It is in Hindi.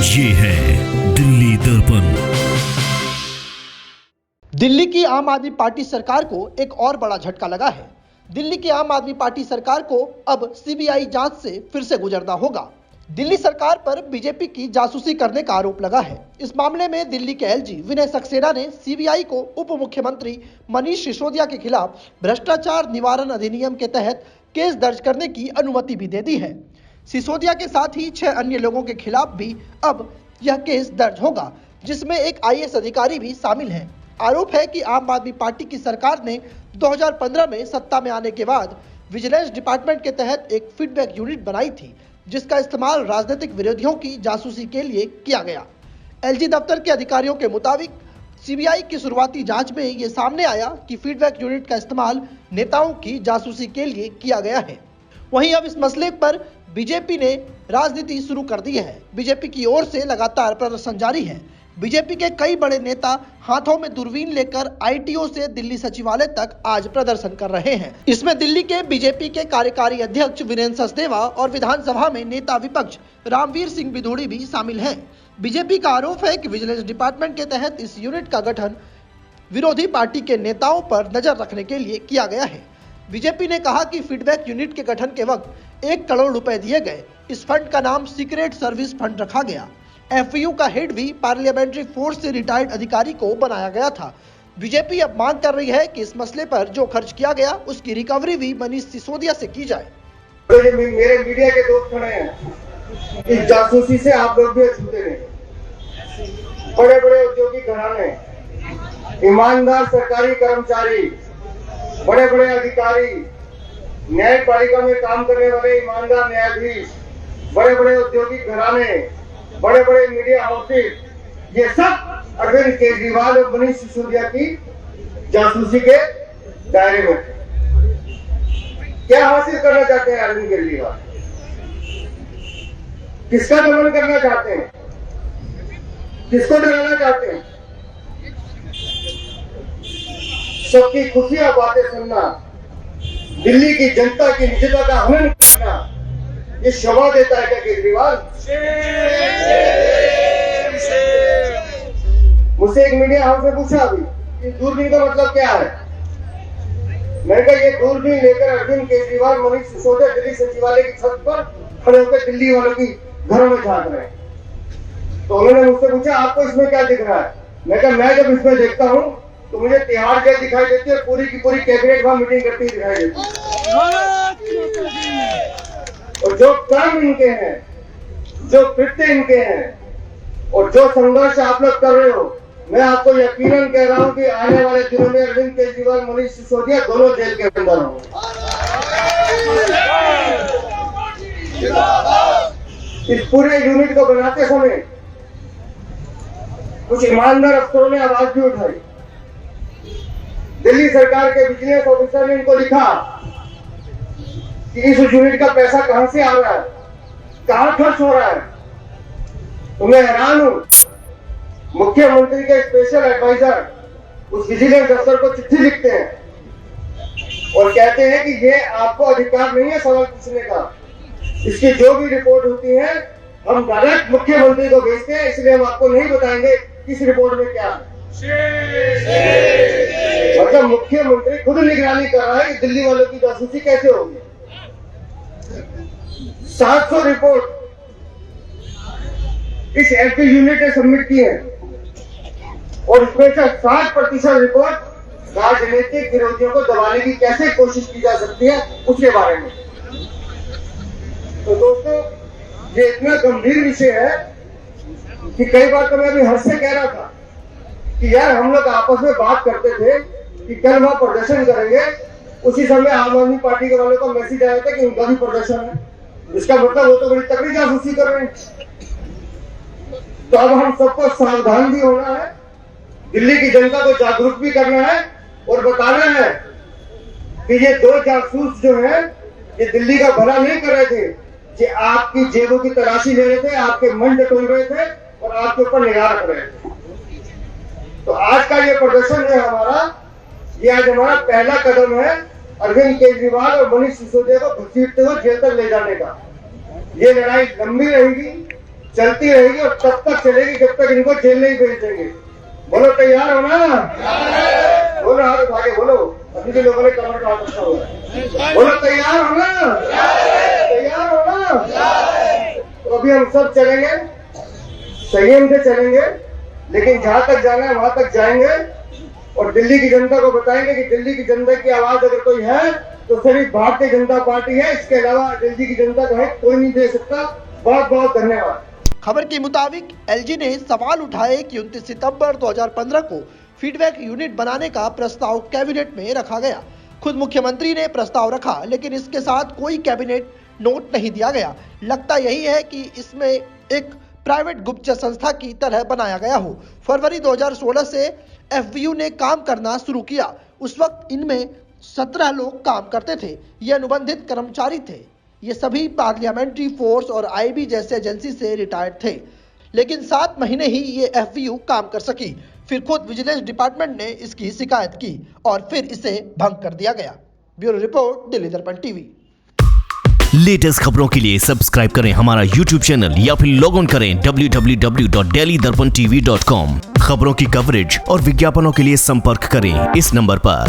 ये है दिल्ली दर्पण। दिल्ली की आम आदमी पार्टी सरकार को एक और बड़ा झटका लगा है। दिल्ली की आम आदमी पार्टी सरकार को अब सीबीआई जांच से फिर से गुजरना होगा। दिल्ली सरकार पर बीजेपी की जासूसी करने का आरोप लगा है। इस मामले में दिल्ली के एलजी विनय सक्सेना ने सीबीआई को उप मुख्यमंत्री मनीष सिसोदिया के खिलाफ भ्रष्टाचार निवारण अधिनियम के तहत केस दर्ज करने की अनुमति भी दे दी है। सिसोदिया के साथ ही 6 अन्य लोगों के खिलाफ भी अब यह केस दर्ज होगा, जिसमें एक आईएएस अधिकारी भी शामिल है। आरोप है कि आम आदमी पार्टी की सरकार ने 2015 में सत्ता में आने के बाद विजिलेंस डिपार्टमेंट के तहत एक फीडबैक यूनिट बनाई थी, जिसका इस्तेमाल राजनीतिक विरोधियों की जासूसी के लिए किया गया। एलजी दफ्तर के अधिकारियों के मुताबिक सीबीआई की शुरुआती जांच में ये सामने आया कि फीडबैक यूनिट का इस्तेमाल नेताओं की जासूसी के लिए किया गया है। वहीं अब इस मसले पर बीजेपी ने राजनीति शुरू कर दी है। बीजेपी की ओर से लगातार प्रदर्शन जारी है। बीजेपी के कई बड़े नेता हाथों में दूरबीन लेकर आईटीओ से दिल्ली सचिवालय तक आज प्रदर्शन कर रहे हैं। इसमें दिल्ली के बीजेपी के कार्यकारी अध्यक्ष वीरेंद्र सचदेवा और विधानसभा में नेता विपक्ष रामवीर सिंह बिधूड़ी भी शामिल हैं। बीजेपी का आरोप है कि विजिलेंस डिपार्टमेंट के तहत इस यूनिट का गठन विरोधी पार्टी के नेताओं पर नजर रखने के लिए किया गया है। बीजेपी ने कहा कि फीडबैक यूनिट के गठन के वक्त 1 करोड़ रुपए दिए गए। इस फंड का नाम सीक्रेट सर्विस फंड रखा गया। एफयू का हेड भी पार्लियामेंट्री फोर्स से रिटायर्ड अधिकारी को बनाया गया था। बीजेपी अब मांग कर रही है कि इस मसले पर जो खर्च किया गया उसकी रिकवरी भी मनीष सिसोदिया से की जाए। मेरे मीडिया के दोस्त खड़े हैं, इस जासूसी से आप लोग भी छूते नहीं। बड़े बड़े उद्योगी घराने, ईमानदार सरकारी कर्मचारी, बड़े बड़े अधिकारी, न्यायपालिका में काम करने वाले ईमानदार न्यायाधीश, बड़े बड़े औद्योगिक घराने, बड़े बड़े मीडिया हाउसेस, ये सब अरविंद केजरीवाल और मनीष सिसोदिया की जासूसी के दायरे में। क्या हासिल करना चाहते हैं अरविंद केजरीवाल? किसका दमन करना चाहते हैं? किसको डराना चाहते हैं? सबकी खुफिया बातें सुनना, दिल्ली की जनता की निजता का हनन करना, ये शोभा देता है क्या केजरीवाल? मुझसे एक मीडिया हाउस ने पूछा अभी कि दूरबीन का मतलब क्या है। मैंने कहा ये दूरबीन लेकर अरविंद केजरीवाल मनीष सिसोदिया दिल्ली सचिवालय की छत पर खड़े होकर दिल्ली वालों की घरों में झांक रहे हैं। तो उन्होंने मुझसे पूछा आपको इसमें क्या दिख रहा है? मैं कहा मैं जब इसमें देखता हूँ तो मुझे तिहाड़ जेल दिखाई देती है और पूरी की पूरी कैबिनेट वहां मीटिंग करती हुई दिखाई देती है। और जो काम इनके हैं, जो कृत्य इनके हैं और जो संघर्ष आप लोग कर रहे हो, मैं आपको यकीनन कह रहा हूं कि आने वाले दिनों में अरविंद केजरीवाल मनीष सिसोदिया दोनों जेल के अंदर होंगे। इस पूरे यूनिट को बनाते समय कुछ ईमानदार अफसरों ने आवाज भी उठाई। दिल्ली सरकार के विजिलेंस ऑफिसर ने इनको लिखा कि इस यूनिट का पैसा कहां से आ रहा है, कहां खर्च हो रहा है। तो मैं हैरान हूं, मुख्यमंत्री के स्पेशल एडवाइजर उस विजिलेंस अफसर को चिट्ठी लिखते हैं और कहते हैं कि ये आपको अधिकार नहीं है सवाल पूछने का। इसकी जो भी रिपोर्ट होती है हम डायरेक्ट मुख्यमंत्री को भेजते हैं, इसलिए हम आपको नहीं बताएंगे किस रिपोर्ट में क्या है। मतलब मुख्यमंत्री खुद निगरानी कर रहा है कि दिल्ली वालों की जासूसी कैसे होगी। 700 रिपोर्ट इस एफपी यूनिट ने सबमिट की है और इसमें से 60% रिपोर्ट राजनीतिक विरोधियों को दबाने की कैसे कोशिश की जा सकती है उसके बारे में। तो दोस्तों, ये इतना गंभीर विषय है कि कई बार तो मैं अभी हर्ष से कह रहा था कि यार हम लोग आपस में बात करते थे कि कल वहां प्रदर्शन करेंगे। उसी समय आम आदमी पार्टी के वालों का मैसेज आया था कि उनका भी प्रदर्शन है। इसका मतलब वो तो बड़ी तकड़ी जासूसी कर रहे हैं। तो अब हम सबको सावधान भी होना है, दिल्ली की जनता को जागरूक भी करना है और बताना है कि ये 2 जासूस जो है ये दिल्ली का भला नहीं कर रहे थे, ये आपकी जेबों की तलाशी ले रहे थे, आपके मन टटोल रहे थे और आपके ऊपर निगाह रख रहे थे। तो आज का ये प्रदर्शन है हमारा, ये आज हमारा पहला कदम है अरविंद केजरीवाल और मनीष सिसोदिया को घसीटते हुए जेल तक ले जाने का। ये लड़ाई लंबी रहेगी, चलती रहेगी और तब तक चलेगी जब तक इनको जेल नहीं भेज देंगे। बोलो तैयार हो ना? बोलो हाथ उठा के बोलो। अभी भी लोगों ने कमर का हाथ रखा हुआ है। बोलो तैयार हो ना? तैयार हो ना? तो अभी हम सब चलेंगे, संयम से चलेंगे, लेकिन जहां तक जाना है वहां तक जाएंगे और दिल्ली की जनता को बताएंगे कि दिल्ली की जनता की आवाज अगर कोई है तो सिर्फ भारतीय जनता पार्टी है, इसके अलावा दिल्ली की जनता का है कोई नहीं दे सकता। बहुत बहुत धन्यवाद। खबर के मुताबिक एलजी ने सवाल उठाए कि 29 सितंबर 2015 को फीडबैक यूनिट बनाने का प्रस्ताव कैबिनेट में रखा गया। खुद मुख्यमंत्री ने प्रस्ताव रखा, लेकिन इसके साथ कोई कैबिनेट नोट नहीं दिया गया। लगता यही है कि इसमें एक प्राइवेट गुप्तचर संस्था की तरह बनाया गया हो। फरवरी 2016 से एफवीयू ने काम करना शुरू किया। उस वक्त इनमें 17 लोग काम करते थे। ये अनुबंधित कर्मचारी थे। ये सभी पार्लियामेंट्री फोर्स और आईबी जैसे एजेंसी से रिटायर्ड थे, लेकिन 7 महीने ही ये एफवीयू काम कर सकी। फिर खुद विजिलेंस डिपार्टमेंट ने इसकी शिकायत की और फिर इसे भंग कर दिया गया। ब्यूरो रिपोर्ट, दिल्ली दर्पण टीवी। लेटेस्ट खबरों के लिए सब्सक्राइब करें हमारा YouTube चैनल या फिर लॉग ऑन करें www.delhidarpantv.com। खबरों की कवरेज और विज्ञापनों के लिए संपर्क करें इस नंबर पर।